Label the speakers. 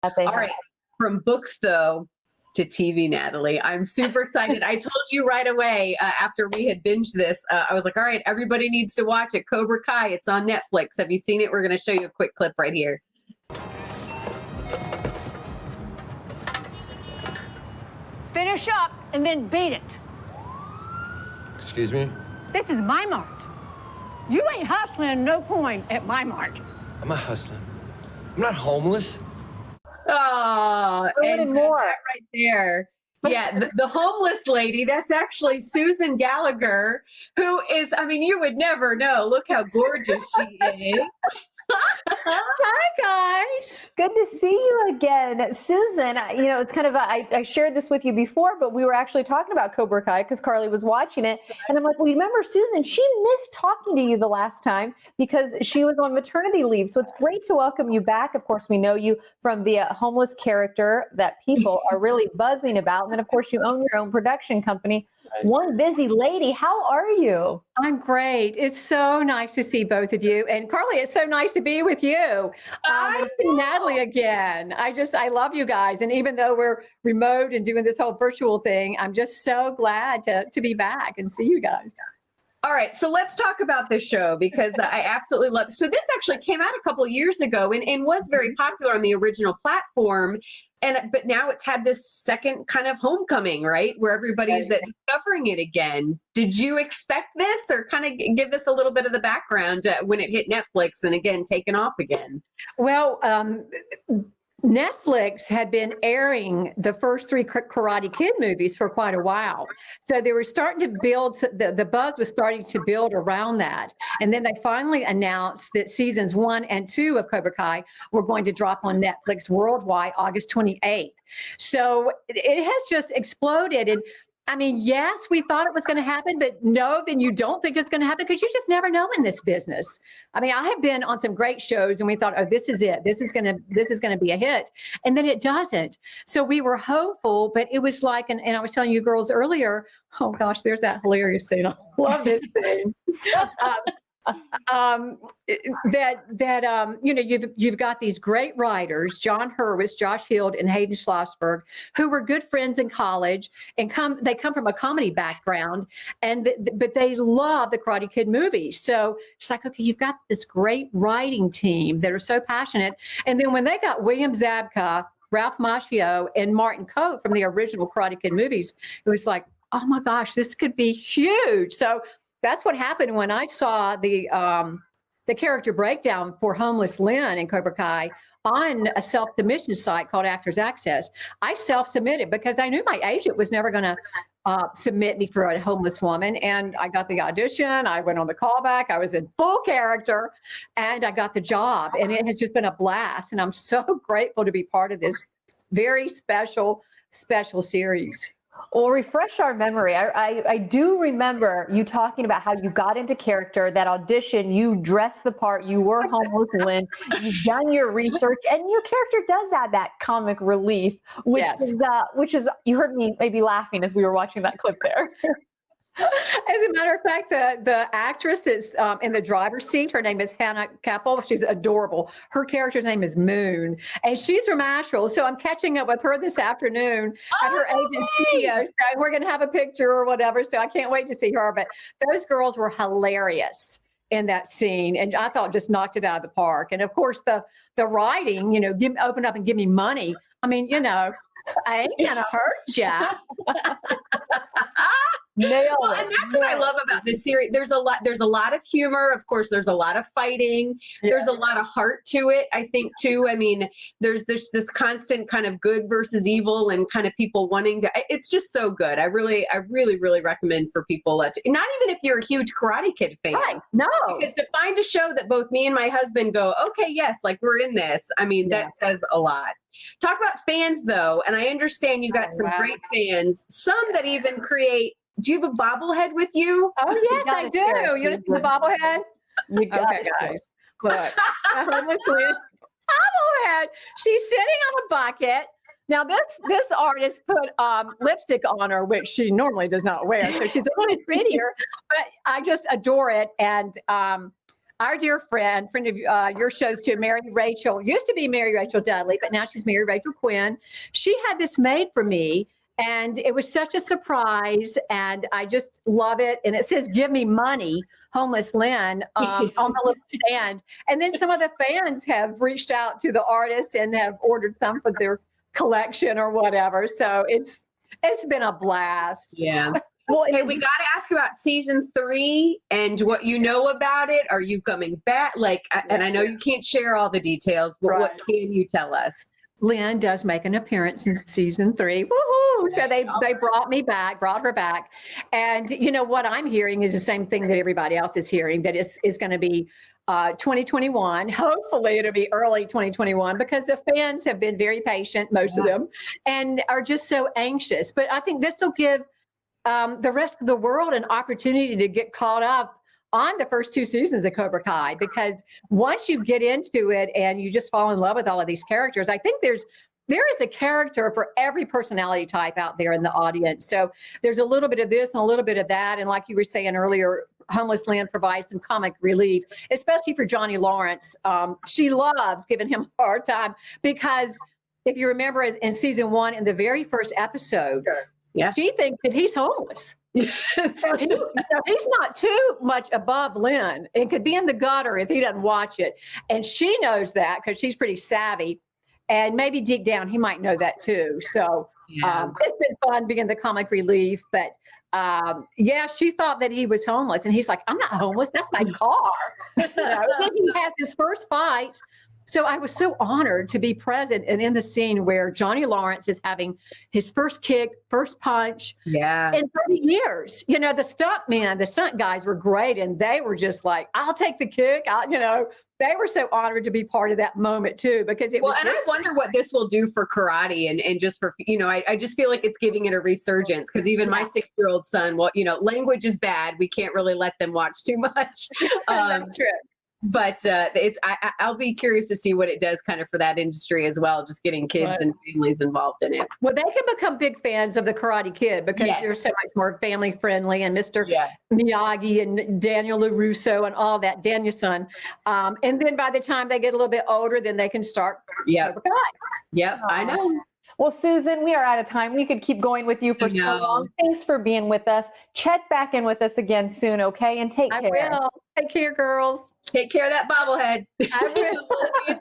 Speaker 1: All right. From books, though, to TV, Natalie. I'm super excited. I told you right away after we had binged this, I was like, all right, everybody needs to watch it. Cobra Kai. It's on Netflix. Have you seen it? We're going to show you a quick clip right here.
Speaker 2: Finish up and then beat it.
Speaker 3: Excuse me?
Speaker 2: This is my mart. You ain't hustling no point at my mart.
Speaker 3: I'm not hustling. I'm not homeless.
Speaker 1: Oh, and more right there. Yeah, the homeless lady, that's actually Susan Gallagher, who is, I mean, you would never know. Look how gorgeous she is.
Speaker 4: Hi, guys. Good to see you again. Susan, you know, it's kind of, I shared this with you before, but we were actually talking about Cobra Kai because Carly was watching it. And I'm like, well, remember Susan, she missed talking to you the last time because she was on maternity leave. So it's great to welcome you back. Of course, we know you from the homeless character that people are really buzzing about. And then, of course, you own your own production company. One busy lady. How are you?
Speaker 2: I'm great. It's so nice to see both of you. And Carly, it's so nice to be with you. Natalie again. I love you guys. And even though we're remote and doing this whole virtual thing, I'm just so glad to be back and see you guys.
Speaker 1: All right, so let's talk about this show because I absolutely love it. So this actually came out a couple of years ago and was very popular on the original platform. But now it's had this second kind of homecoming, right? Where everybody's discovering it again. Did you expect this or kind of give us a little bit of the background when it hit Netflix and again, taken off again?
Speaker 2: Well, Netflix had been airing the first 3 Karate Kid movies for quite a while. So they were starting to build, the buzz was starting to build around that. And then they finally announced that seasons 1 and 2 of Cobra Kai were going to drop on Netflix worldwide August 28th. So it has just exploded. And I mean, yes, we thought it was going to happen, but no, then you don't think it's going to happen because you just never know in this business. I mean, I have been on some great shows and we thought, oh, this is it. This is going to be a hit. And then it doesn't. So we were hopeful, but it was like, and I was telling you girls earlier, oh gosh, there's that hilarious scene. I love this scene. You know, you've got these great writers, John Hurwitz, Josh Hield, and Hayden Schlossberg, who were good friends in college, and they come from a comedy background, but they love the Karate Kid movies. So it's like, okay, you've got this great writing team that are so passionate, and then when they got William Zabka, Ralph Macchio, and Martin Koch from the original Karate Kid movies, it was like, oh my gosh, this could be huge. So that's what happened when I saw the character breakdown for homeless Lynn in Cobra Kai on a self-submission site called Actors Access. I self-submitted because I knew my agent was never going to submit me for a homeless woman. And I got the audition. I went on the callback. I was in full character and I got the job. And it has just been a blast. And I'm so grateful to be part of this very special series.
Speaker 4: Well, refresh our memory. I do remember you talking about how you got into character, that audition, you dressed the part, you were homeless Lynn, you've done your research, and your character does add that comic relief, which is, you heard me maybe laughing as we were watching that clip there.
Speaker 2: As a matter of fact, the actress that's in the driver's seat, her name is Hannah Kappel. She's adorable. Her character's name is Moon, and she's from Asheville. So I'm catching up with her this afternoon at her agent's studio. So we're going to have a picture or whatever. So I can't wait to see her. But those girls were hilarious in that scene, and I thought just knocked it out of the park. And of course, the writing, you know, open up and give me money. I mean, you know, I ain't gonna hurt ya.
Speaker 1: Well, and that's what I love about this series. There's a lot of humor. Of course, there's a lot of fighting. Yeah. There's a lot of heart to it, I think, too. I mean, there's this constant kind of good versus evil and kind of people wanting to, it's just so good. I really recommend for people not even if you're a huge Karate Kid fan.
Speaker 2: Right. No.
Speaker 1: Because to find a show that both me and my husband go, okay, yes, like we're in this. I mean, that says a lot. Talk about fans though. And I understand you got some great fans, some that even create. Do you have a bobblehead with you?
Speaker 2: Oh, yes, I do. You want to see the bobblehead?
Speaker 1: You got
Speaker 2: it, guys. Look, bobblehead. She's sitting on a bucket. Now, this artist put lipstick on her, which she normally does not wear. So she's a little prettier, but I just adore it. And our dear friend of your shows too, Mary Rachel, used to be Mary Rachel Dudley, but now she's Mary Rachel Quinn. She had this made for me, and it was such a surprise, and I just love it. And it says, "Give me money, Homeless Lynn," on the little stand. And then some of the fans have reached out to the artist and have ordered some for their collection or whatever. So it's been a blast.
Speaker 1: Yeah. Well, hey, we got to ask you about season 3 and what you know about it. Are you coming back? And I know you can't share all the details, but what can you tell us?
Speaker 2: Lynn does make an appearance in season 3. Woohoo! So they brought her back. And you know what I'm hearing is the same thing that everybody else is hearing, that it's going to be 2021. Hopefully it'll be early 2021 because the fans have been very patient, most of them, and are just so anxious. But I think this will give the rest of the world an opportunity to get caught up on the first 2 seasons of Cobra Kai, because once you get into it and you just fall in love with all of these characters, I think there is a character for every personality type out there in the audience. So there's a little bit of this and a little bit of that. And like you were saying earlier, Homeless Land provides some comic relief, especially for Johnny Lawrence. She loves giving him a hard time because if you remember in season 1, in the very first episode, she thinks that he's homeless. So he's not too much above Lynn. It could be in the gutter if he doesn't watch it. And she knows that because she's pretty savvy. And maybe deep down, he might know that too. So it's been fun being the comic relief. But she thought that he was homeless. And he's like, "I'm not homeless. That's my car." Then he has his first fight. So I was so honored to be present and in the scene where Johnny Lawrence is having his first kick, first punch in 30 years. You know, the stunt guys were great. And they were just like, "I'll take the kick." They were so honored to be part of that moment too, because it was.
Speaker 1: Well, and I wonder what this will do for karate and just for, I just feel like it's giving it a resurgence, because even my 6-year-old son, language is bad. We can't really let them watch too much.
Speaker 2: That's true.
Speaker 1: But I'll be curious to see what it does kind of for that industry as well, just getting kids and families involved in it.
Speaker 2: Well, they can become big fans of the Karate Kid because they're so much more family friendly, and Mr. Miyagi and Daniel LaRusso and all that, Danielson. And then by the time they get a little bit older, then they can start.
Speaker 1: Yep, I know.
Speaker 4: Well, Susan, we are out of time. We could keep going with you for so long. Thanks for being with us. Check back in with us again soon, okay? And take care.
Speaker 2: I will. Take care, girls.
Speaker 1: Take care of that bobblehead.
Speaker 2: I will.